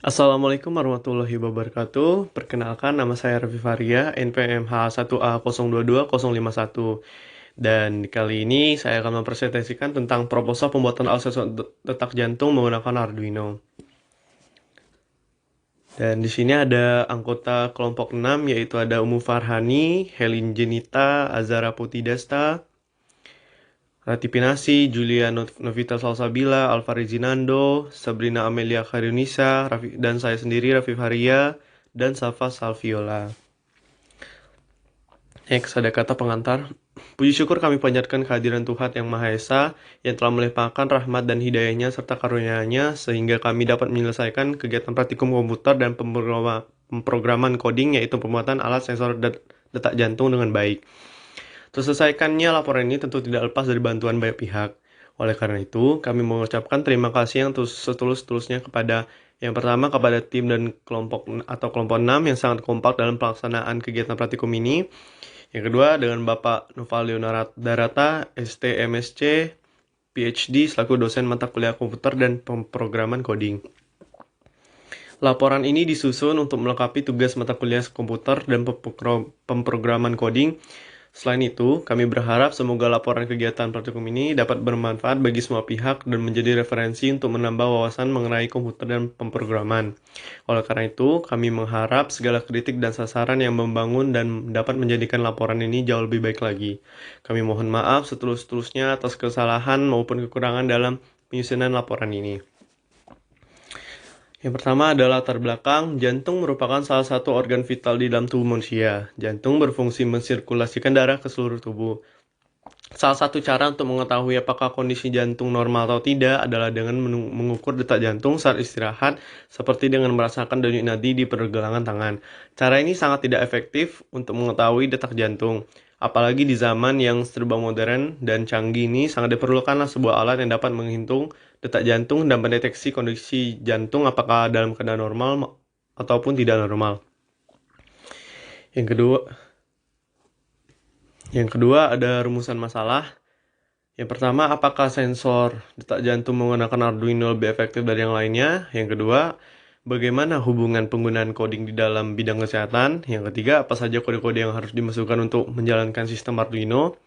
Assalamualaikum warahmatullahi wabarakatuh. Perkenalkan, nama saya Raffi Faria, NPMH1A022051. Dan kali ini saya akan mempresentasikan tentang proposal pembuatan alat sensor detak jantung menggunakan Arduino. Dan di sini ada anggota kelompok 6, yaitu ada Umu Farhani, Helin Jenita, Azara Putidasta, Rati Pinasi, Julia Novita Salsabila, Alvari Zinando, Sabrina Amelia Khairunisa, dan saya sendiri Raffi Faria, dan Safa Salviola. Next, ada kata pengantar. Puji syukur kami panjatkan kehadiran Tuhan Yang Maha Esa yang telah melimpahkan rahmat dan hidayahnya serta karunia-Nya sehingga kami dapat menyelesaikan kegiatan praktikum komputer dan pemrograman coding, yaitu pembuatan alat sensor detak jantung dengan baik. Terselesaikannya laporan ini tentu tidak lepas dari bantuan banyak pihak. Oleh karena itu, kami mengucapkan terima kasih yang setulus-tulusnya kepada yang pertama kepada tim dan kelompok 6 yang sangat kompak dalam pelaksanaan kegiatan praktikum ini. Yang kedua dengan Bapak Novalio Darata, STMSC, PhD selaku dosen mata kuliah komputer dan pemrograman coding. Laporan ini disusun untuk melengkapi tugas mata kuliah komputer dan pemrograman coding. Selain itu, kami berharap semoga laporan kegiatan praktikum ini dapat bermanfaat bagi semua pihak dan menjadi referensi untuk menambah wawasan mengenai komputer dan pemrograman. Oleh karena itu, kami mengharap segala kritik dan sasaran yang membangun dan dapat menjadikan laporan ini jauh lebih baik lagi. Kami mohon maaf setulus-tulusnya atas kesalahan maupun kekurangan dalam penyusunan laporan ini. Yang pertama adalah latar belakang. Jantung merupakan salah satu organ vital di dalam tubuh manusia. Jantung berfungsi mensirkulasikan darah ke seluruh tubuh. Salah satu cara untuk mengetahui apakah kondisi jantung normal atau tidak adalah dengan mengukur detak jantung saat istirahat, seperti dengan merasakan denyut nadi di pergelangan tangan. Cara ini sangat tidak efektif untuk mengetahui detak jantung. Apalagi di zaman yang serba modern dan canggih ini, sangat diperlukanlah sebuah alat yang dapat menghitung detak jantung dan mendeteksi kondisi jantung apakah dalam keadaan normal ataupun tidak normal. Yang kedua ada rumusan masalah. Yang pertama, apakah sensor detak jantung menggunakan Arduino lebih efektif dari yang lainnya? Yang kedua, bagaimana hubungan penggunaan coding di dalam bidang kesehatan? Yang ketiga, apa saja kode-kode yang harus dimasukkan untuk menjalankan sistem Arduino?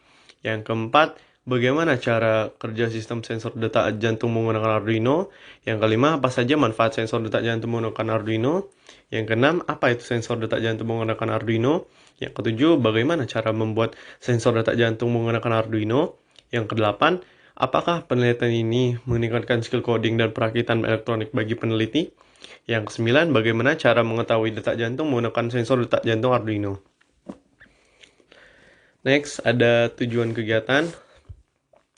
Yang keempat, bagaimana cara kerja sistem sensor detak jantung menggunakan Arduino? Yang kelima, apa saja manfaat sensor detak jantung menggunakan Arduino? Yang keenam, apa itu sensor detak jantung menggunakan Arduino? Yang ketujuh, bagaimana cara membuat sensor detak jantung menggunakan Arduino? Yang kedelapan, apakah penelitian ini meningkatkan skill coding dan perakitan elektronik bagi peneliti? Yang kesembilan, bagaimana cara mengetahui detak jantung menggunakan sensor detak jantung Arduino? Next, ada tujuan kegiatan.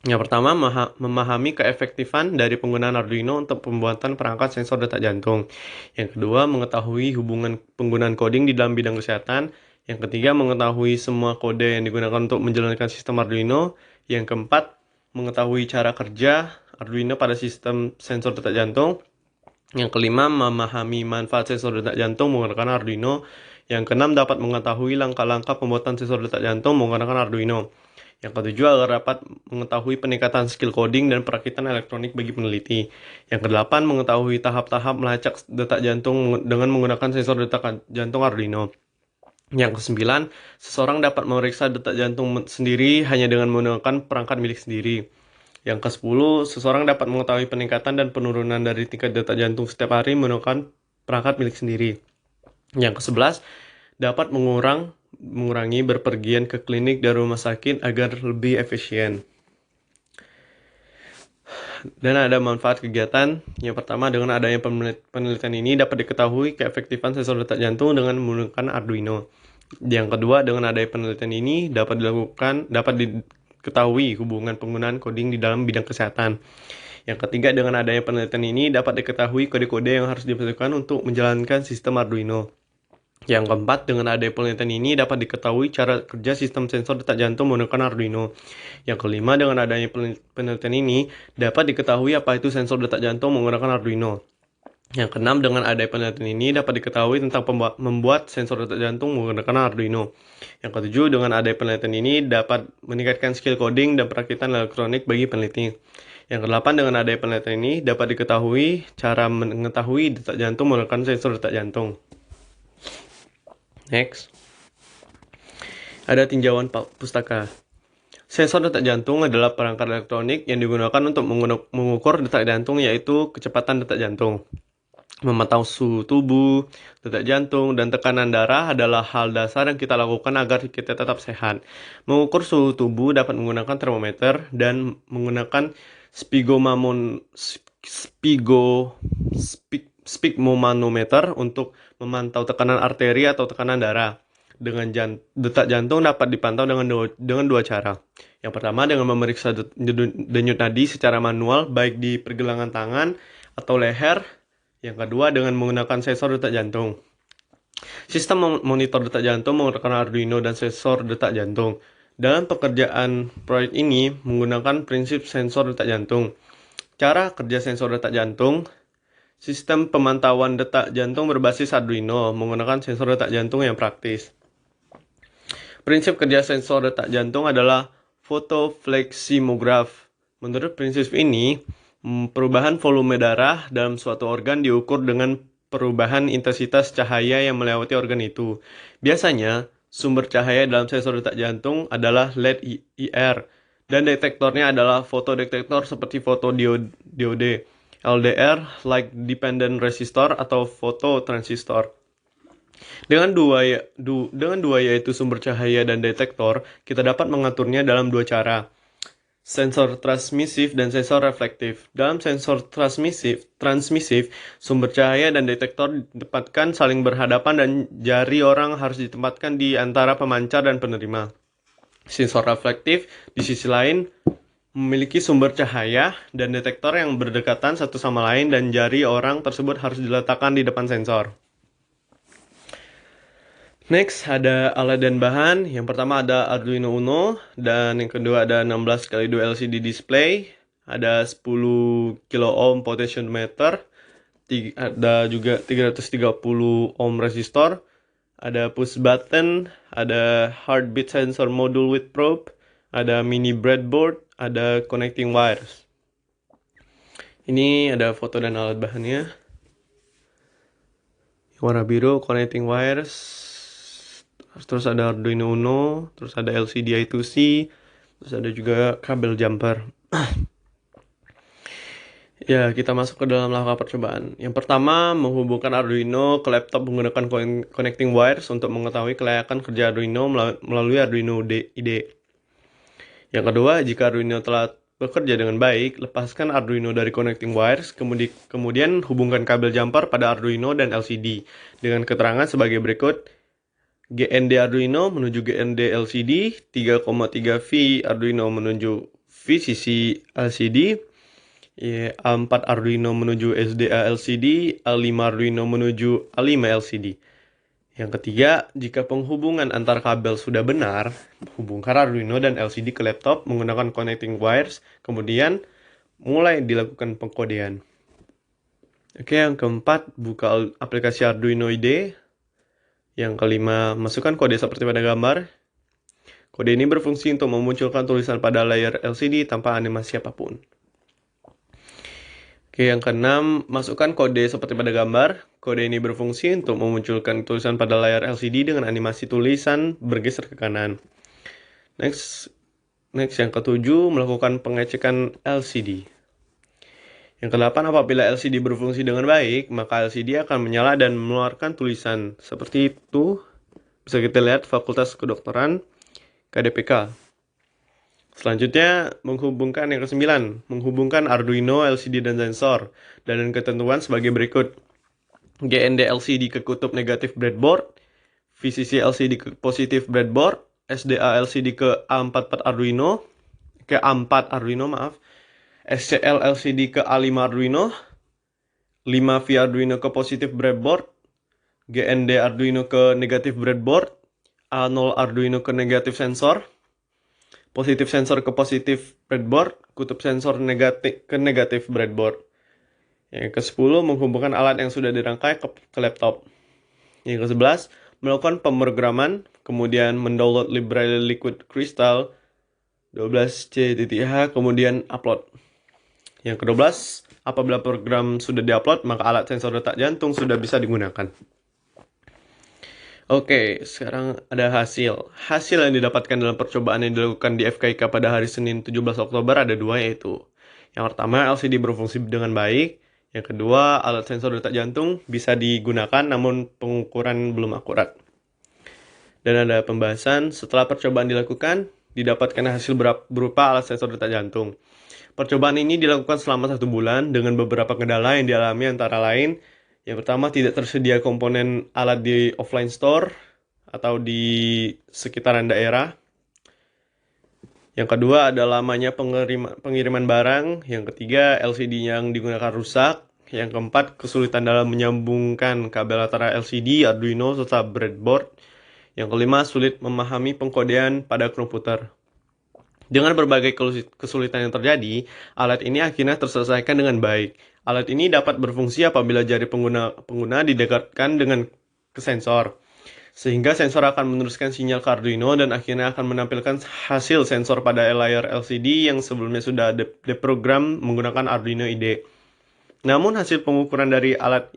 Yang pertama, memahami keefektifan dari penggunaan Arduino untuk pembuatan perangkat sensor detak jantung. Yang kedua, mengetahui hubungan penggunaan coding di dalam bidang kesehatan. Yang ketiga, mengetahui semua kode yang digunakan untuk menjalankan sistem Arduino. Yang keempat, mengetahui cara kerja Arduino pada sistem sensor detak jantung. Yang kelima, memahami manfaat sensor detak jantung menggunakan Arduino. Yang keenam, dapat mengetahui langkah-langkah pembuatan sensor detak jantung menggunakan Arduino. Yang ketujuh, agar dapat mengetahui peningkatan skill coding dan perakitan elektronik bagi peneliti. Yang kedelapan, mengetahui tahap-tahap melacak detak jantung dengan menggunakan sensor detak jantung Arduino. Yang kesembilan, seseorang dapat memeriksa detak jantung sendiri hanya dengan menggunakan perangkat milik sendiri. Yang kesepuluh, seseorang dapat mengetahui peningkatan dan penurunan dari tingkat detak jantung setiap hari menggunakan perangkat milik sendiri. Yang kesebelas, dapat mengurangi berpergian ke klinik dan rumah sakit agar lebih efisien. Dan ada manfaat kegiatan. Yang pertama, dengan adanya penelitian ini dapat diketahui keefektifan sensor detak jantung dengan menggunakan Arduino. Yang kedua, dengan adanya penelitian ini dapat diketahui hubungan penggunaan coding di dalam bidang kesehatan. Yang ketiga, dengan adanya penelitian ini dapat diketahui kode-kode yang harus dimasukkan untuk menjalankan sistem Arduino. Yang keempat, dengan adanya penelitian ini dapat diketahui cara kerja sistem sensor detak jantung menggunakan Arduino. Yang kelima, dengan adanya penelitian ini dapat diketahui apa itu sensor detak jantung menggunakan Arduino. Yang keenam, dengan adanya penelitian ini dapat diketahui tentang membuat sensor detak jantung menggunakan Arduino. Yang ketujuh, dengan adanya penelitian ini dapat meningkatkan skill coding dan perakitan elektronik bagi peneliti. Yang kedelapan, dengan adanya penelitian ini dapat diketahui cara mengetahui detak jantung menggunakan sensor detak jantung. Next, ada tinjauan pustaka. Sensor detak jantung adalah perangkat elektronik yang digunakan untuk mengukur detak jantung, yaitu kecepatan detak jantung. Memantau suhu tubuh, detak jantung, dan tekanan darah adalah hal dasar yang kita lakukan agar kita tetap sehat. Mengukur suhu tubuh dapat menggunakan termometer dan menggunakan sphygmomanometer untuk memantau tekanan arteri atau tekanan darah. Detak jantung dapat dipantau dengan dua cara. Yang pertama, dengan memeriksa denyut nadi secara manual, baik di pergelangan tangan atau leher. Yang kedua, dengan menggunakan sensor detak jantung. Sistem monitor detak jantung menggunakan Arduino dan sensor detak jantung. Dalam pekerjaan proyek ini menggunakan prinsip sensor detak jantung. Cara kerja sensor detak jantung: sistem pemantauan detak jantung berbasis Arduino menggunakan sensor detak jantung yang praktis. Prinsip kerja sensor detak jantung adalah fotofleksimograf. Menurut prinsip ini, perubahan volume darah dalam suatu organ diukur dengan perubahan intensitas cahaya yang melewati organ itu. Biasanya, sumber cahaya dalam sensor detak jantung adalah LED IR, dan detektornya adalah fotodetektor seperti fotodiode, LDR, light dependent resistor, atau fototransistor. Dengan dua yaitu sumber cahaya dan detektor, kita dapat mengaturnya dalam dua cara: sensor transmisif dan sensor reflektif. Dalam sensor transmisif, sumber cahaya dan detektor ditempatkan saling berhadapan dan jari orang harus ditempatkan di antara pemancar dan penerima. Sensor reflektif, di sisi lain, memiliki sumber cahaya dan detektor yang berdekatan satu sama lain dan jari orang tersebut harus diletakkan di depan sensor. Next, ada alat dan bahan. Yang pertama ada Arduino Uno, dan yang kedua ada 16x2 LCD display, ada 10 kilo ohm potentiometer, ada juga 330 ohm resistor, ada push button, ada heartbeat sensor module with probe, ada mini breadboard, ada connecting wires. Ini ada foto dan alat bahannya. Warna biru connecting wires. Terus ada Arduino Uno, terus ada LCD I2C, terus ada juga kabel jumper. Ya, kita masuk ke dalam langkah percobaan. Yang pertama, menghubungkan Arduino ke laptop menggunakan connecting wires untuk mengetahui kelayakan kerja Arduino melalui Arduino IDE. Yang kedua, jika Arduino telah bekerja dengan baik, lepaskan Arduino dari connecting wires, kemudian hubungkan kabel jumper pada Arduino dan LCD dengan keterangan sebagai berikut: GND Arduino menuju GND LCD, 3,3V Arduino menuju VCC LCD, A4 Arduino menuju SDA LCD, A5 Arduino menuju A5 LCD. Yang ketiga, jika penghubungan antar kabel sudah benar, hubungkan Arduino dan LCD ke laptop menggunakan connecting wires, kemudian mulai dilakukan pengkodean. Oke, yang keempat, buka aplikasi Arduino IDE. Yang kelima, masukkan kode seperti pada gambar. Kode ini berfungsi untuk memunculkan tulisan pada layar LCD tanpa animasi apapun. Oke, yang keenam, masukkan kode seperti pada gambar. Kode ini berfungsi untuk memunculkan tulisan pada layar LCD dengan animasi tulisan bergeser ke kanan. Next, yang ketujuh, melakukan pengecekan LCD. Yang kedelapan, apabila LCD berfungsi dengan baik, maka LCD akan menyala dan mengeluarkan tulisan. Seperti itu, bisa kita lihat Fakultas Kedokteran KDPK. Selanjutnya, menghubungkan yang kesembilan, menghubungkan Arduino, LCD, dan sensor. Dan ketentuan sebagai berikut: GND LCD ke kutub negatif breadboard, VCC LCD ke positif breadboard, SDA LCD ke A4 Arduino, SCL LCD ke A5 Arduino, 5V Arduino ke positif breadboard, GND Arduino ke negatif breadboard, A0 Arduino ke negatif sensor, positif sensor ke positif breadboard, kutub sensor ke negatif breadboard. Yang ke-10, menghubungkan alat yang sudah dirangkai ke laptop. Yang ke-11, melakukan pemrograman, kemudian mendownload library Liquid Crystal 12C.H, kemudian upload. Yang ke-12, apabila program sudah diupload, maka alat sensor detak jantung sudah bisa digunakan. Oke, sekarang ada hasil. Hasil yang didapatkan dalam percobaan yang dilakukan di FKIK pada hari Senin 17 Oktober ada dua, yaitu yang pertama, LCD berfungsi dengan baik. Yang kedua, alat sensor detak jantung bisa digunakan namun pengukuran belum akurat. Dan ada pembahasan, setelah percobaan dilakukan, didapatkan hasil berupa alat sensor detak jantung. Percobaan ini dilakukan selama 1 bulan dengan beberapa kendala yang dialami antara lain. Yang pertama, tidak tersedia komponen alat di offline store atau di sekitaran daerah. Yang kedua ada lamanya pengiriman barang. Yang ketiga, LCD yang digunakan rusak. Yang keempat, kesulitan dalam menyambungkan kabel antara LCD, Arduino, serta breadboard. Yang kelima, sulit memahami pengkodean pada komputer. Dengan berbagai kesulitan yang terjadi, alat ini akhirnya terselesaikan dengan baik. Alat ini dapat berfungsi apabila jari pengguna didekatkan dengan ke sensor, sehingga sensor akan meneruskan sinyal ke Arduino dan akhirnya akan menampilkan hasil sensor pada layar LCD yang sebelumnya sudah diprogram menggunakan Arduino IDE. Namun hasil pengukuran dari alat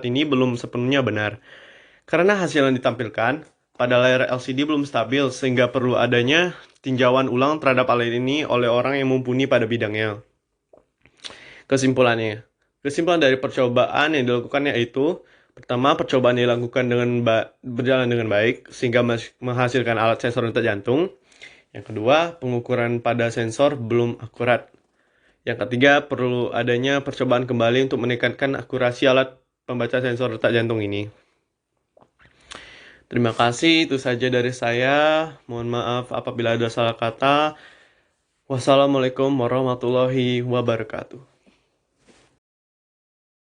ini belum sepenuhnya benar, karena hasil yang ditampilkan pada layar LCD belum stabil sehingga perlu adanya tinjauan ulang terhadap alat ini oleh orang yang mumpuni pada bidangnya. Kesimpulan dari percobaan yang dilakukan yaitu, pertama, percobaan dilakukan berjalan dengan baik sehingga menghasilkan alat sensor detak jantung. Yang kedua, pengukuran pada sensor belum akurat. Yang ketiga, perlu adanya percobaan kembali untuk meningkatkan akurasi alat pembaca sensor detak jantung ini. Terima kasih, itu saja dari saya. Mohon maaf apabila ada salah kata. Wassalamualaikum warahmatullahi wabarakatuh.